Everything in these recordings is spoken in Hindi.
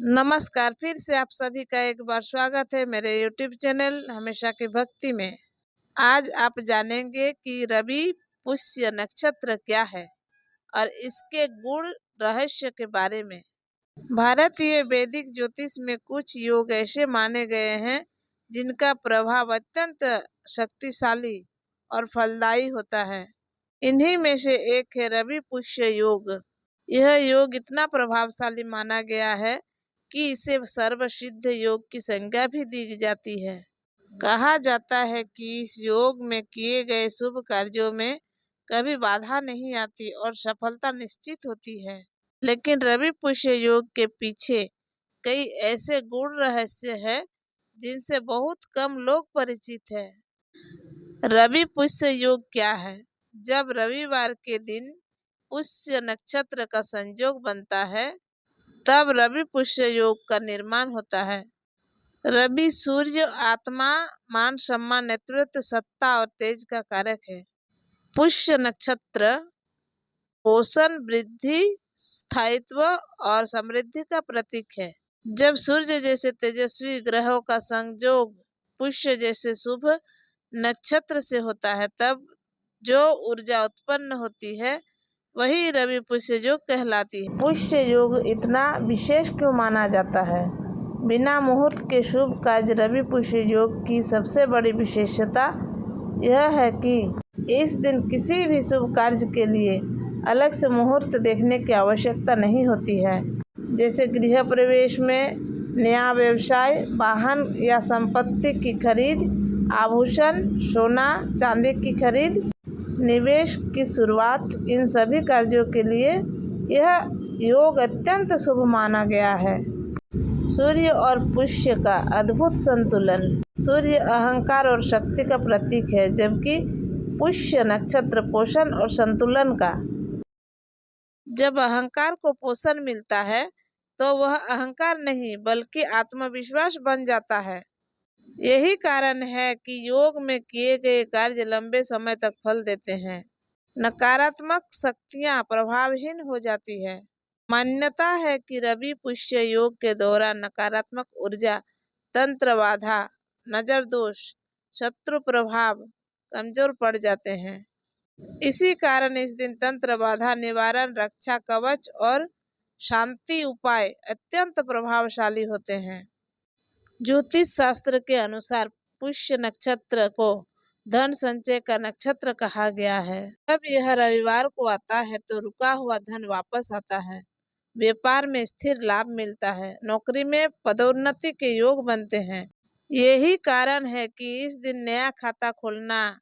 नमस्कार। फिर से आप सभी का एक बार स्वागत है मेरे YouTube चैनल हमेशा की भक्ति में। आज आप जानेंगे कि रवि पुष्य नक्षत्र क्या है और इसके गुण रहस्य के बारे में। भारतीय वैदिक ज्योतिष में कुछ योग ऐसे माने गए हैं जिनका प्रभाव अत्यंत शक्तिशाली और फलदायी होता है। इन्हीं में से एक है रवि पुष्य योग। यह योग इतना प्रभावशाली माना गया है कि इसे सर्वसिद्ध योग की संज्ञा भी दी जाती है। कहा जाता है कि इस योग में किए गए शुभ कार्यों में कभी बाधा नहीं आती और सफलता निश्चित होती है। लेकिन रवि पुष्य योग के पीछे कई ऐसे गुण रहस्य है जिनसे बहुत कम लोग परिचित है। रवि पुष्य योग क्या है? जब रविवार के दिन पुष्य नक्षत्र का संयोग बनता है तब रवि पुष्य योग का निर्माण होता है। रवि सूर्य आत्मा, मान सम्मान, नेतृत्व, सत्ता और तेज का कारक है। पुष्य नक्षत्र पोषण, वृद्धि, स्थायित्व और समृद्धि का प्रतीक है। जब सूर्य जैसे तेजस्वी ग्रहों का संयोग पुष्य जैसे शुभ नक्षत्र से होता है तब जो ऊर्जा उत्पन्न होती है वही रवि पुष्य योग कहलाती है। पुष्य योग इतना विशेष क्यों माना जाता है? बिना मुहूर्त के शुभ कार्य रवि पुष्य योग की सबसे बड़ी विशेषता यह है कि इस दिन किसी भी शुभ कार्य के लिए अलग से मुहूर्त देखने की आवश्यकता नहीं होती है। जैसे गृह प्रवेश में, नया व्यवसाय, वाहन या संपत्ति की खरीद, आभूषण, सोना चांदी की खरीद, निवेश की शुरुआत, इन सभी कार्यों के लिए यह योग अत्यंत शुभ माना गया है। सूर्य और पुष्य का अद्भुत संतुलन। सूर्य अहंकार और शक्ति का प्रतीक है जबकि पुष्य नक्षत्र पोषण और संतुलन का। जब अहंकार को पोषण मिलता है तो वह अहंकार नहीं बल्कि आत्मविश्वास बन जाता है। यही कारण है कि योग में किए गए कार्य लंबे समय तक फल देते हैं। नकारात्मक शक्तियां प्रभावहीन हो जाती है। मान्यता है कि रवि पुष्य योग के दौरान नकारात्मक ऊर्जा, तंत्र बाधा, नजर दोष, शत्रु प्रभाव कमजोर पड़ जाते हैं। इसी कारण इस दिन तंत्र बाधा निवारण, रक्षा कवच और शांति उपाय अत्यंत प्रभावशाली होते हैं। ज्योतिष शास्त्र के अनुसार पुष्य नक्षत्र को धन संचय का नक्षत्र कहा गया है। जब यह रविवार को आता है तो रुका हुआ धन वापस आता है, व्यापार में स्थिर लाभ मिलता है, नौकरी में पदोन्नति के योग बनते हैं। यही कारण है कि इस दिन नया खाता खोलना,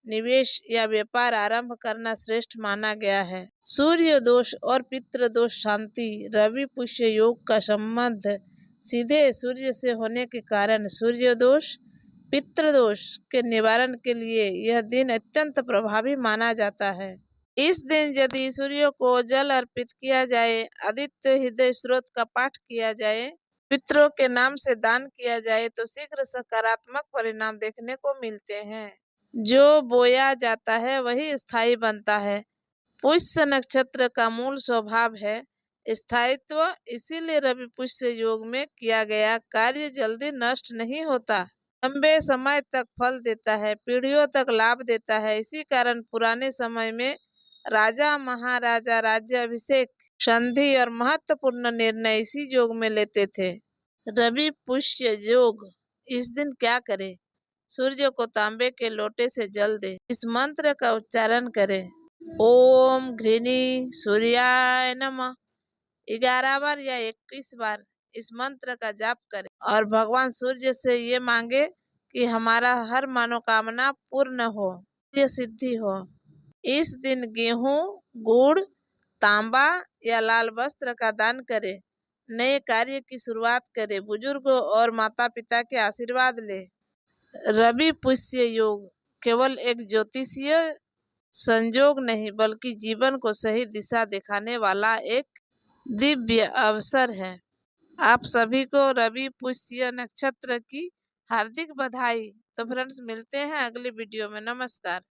निवेश या व्यापार आरंभ करना श्रेष्ठ माना गया है। सूर्य दोष और पितृ दोष शांति। रवि पुष्य योग का संबंध सीधे सूर्य से होने के कारण सूर्य दोष, पितृदोष के निवारण के लिए यह दिन अत्यंत प्रभावी माना जाता है। इस दिन यदि सूर्य को जल अर्पित किया जाए, आदित्य हृदय स्रोत का पाठ किया जाए, पितरों के नाम से दान किया जाए तो शीघ्र सकारात्मक परिणाम देखने को मिलते हैं। जो बोया जाता है वही स्थायी बनता है। पुष्य नक्षत्र का मूल स्वभाव है स्थायित्व, इसीलिए रवि पुष्य योग में किया गया कार्य जल्दी नष्ट नहीं होता, लंबे समय तक फल देता है, पीढ़ियों तक लाभ देता है। इसी कारण पुराने समय में राजा महाराजा राज्य अभिषेक, संधि और महत्वपूर्ण निर्णय इसी योग में लेते थे। रवि पुष्य योग। इस दिन क्या करें? सूर्य को तांबे के लोटे से जल दे। इस मंत्र का उच्चारण करें, ओम घृणी सूर्याय नमः 11 बार या 21 बार इस मंत्र का जाप करें और भगवान सूर्य से ये मांगे कि हमारा हर मनोकामना पूर्ण हो, ये सिद्धि हो। इस दिन गेहूं, गुड़, तांबा या लाल वस्त्र का दान करें। नए कार्य की शुरुआत करें। बुजुर्गों और माता पिता के आशीर्वाद ले। रवि पुष्य योग केवल एक ज्योतिषीय संयोग नहीं बल्कि जीवन को सही दिशा दिखाने वाला एक दिव्य अवसर है। आप सभी को रवि पुष्य नक्षत्र की हार्दिक बधाई। तो फ्रेंड्स, मिलते हैं अगली वीडियो में। नमस्कार।